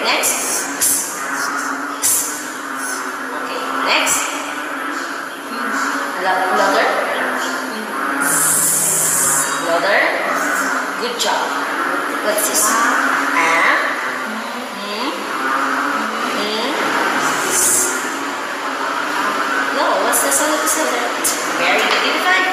next. Okay, next. Louder. Louder. Good job. What's this? No, what's the sound of the cylinder? Very good.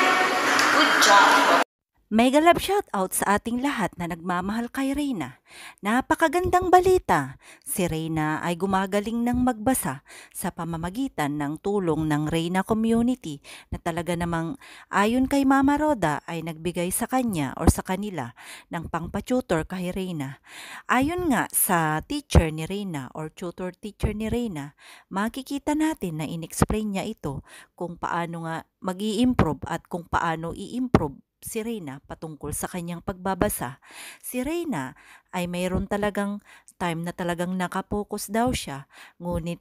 Good job. Mega love shoutout sa ating lahat na nagmamahal kay Reyna. Napakagandang balita. Si Reyna ay gumagaling ng magbasa sa pamamagitan ng tulong ng Reyna Community na talaga namang ayon kay Mama Roda ay nagbigay sa kanya o sa kanila ng pangpa-tutor kay Reyna. Ayon nga sa teacher ni Reyna or tutor teacher ni Reyna, makikita natin na in-explain niya ito kung paano nga mag-i-improve at kung paano i-improve si Reyna patungkol sa kanyang pagbabasa. Si Reyna ay mayroon talagang time na talagang nakapokus daw siya, ngunit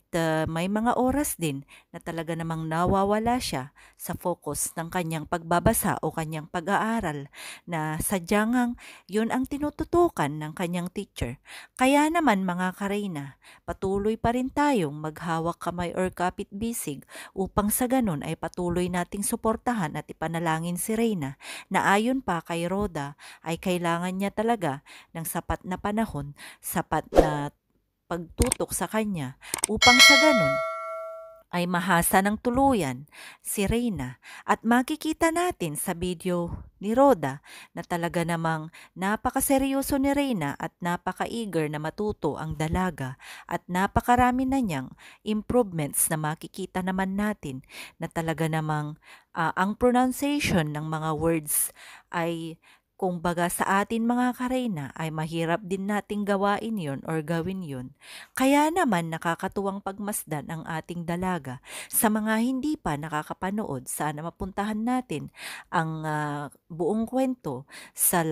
may mga oras din na talaga namang nawawala siya sa focus ng kanyang pagbabasa o kanyang pag-aaral na sadyang yun ang tinututukan ng kanyang teacher. Kaya naman mga ka-Reyna, patuloy pa rin tayong maghawak kamay or kapit bisig upang sa ganun ay patuloy nating suportahan at ipanalangin si Reyna na ayon pa kay Roda ay kailangan niya talaga ng sapat na panahon, sapat na pagtutok sa kanya upang sa ganun ay mahasa ng tuluyan si Reyna. At makikita natin sa video ni Roda na talaga namang napakaseryoso ni Reyna at napaka-eager na matuto ang dalaga at napakarami na niyang improvements na makikita naman natin na talaga namang ang pronunciation ng mga words ay kung baga sa atin mga ka-Reyna ay mahirap din nating gawain yon or gawin yon. Kaya naman nakakatuwang pagmasdan ang ating dalaga. Sa mga hindi pa nakakapanood, sana mapuntahan natin ang buong kwento sa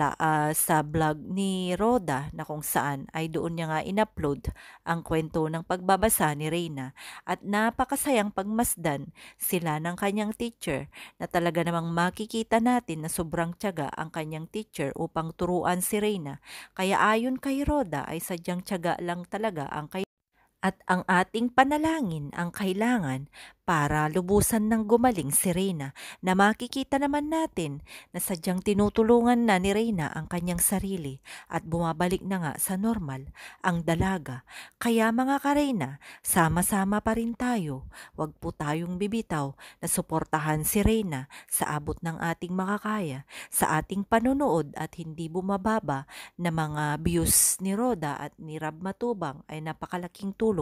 vlog ni Roda na kung saan ay doon niya nga in-upload ang kwento ng pagbabasa ni Reyna. At napakasayang pagmasdan sila ng kanyang teacher na talaga namang makikita natin na sobrang tiyaga ang kanyang teacher upang turuan si Reyna. Kaya ayon kay Roda ay sadyang tiyaga lang talaga ang at ang ating panalangin ang kailangan para lubusan ng gumaling si Reyna na makikita naman natin na sadyang tinutulungan na ni Reyna ang kanyang sarili at bumabalik na nga sa normal ang dalaga. Kaya mga ka-Reyna, sama-sama pa rin tayo. Huwag po tayong bibitaw na suportahan si Reyna sa abot ng ating makakaya sa ating panonood at hindi bumababa na mga views ni Roda at ni Rab Matubang ay napakalaking tulong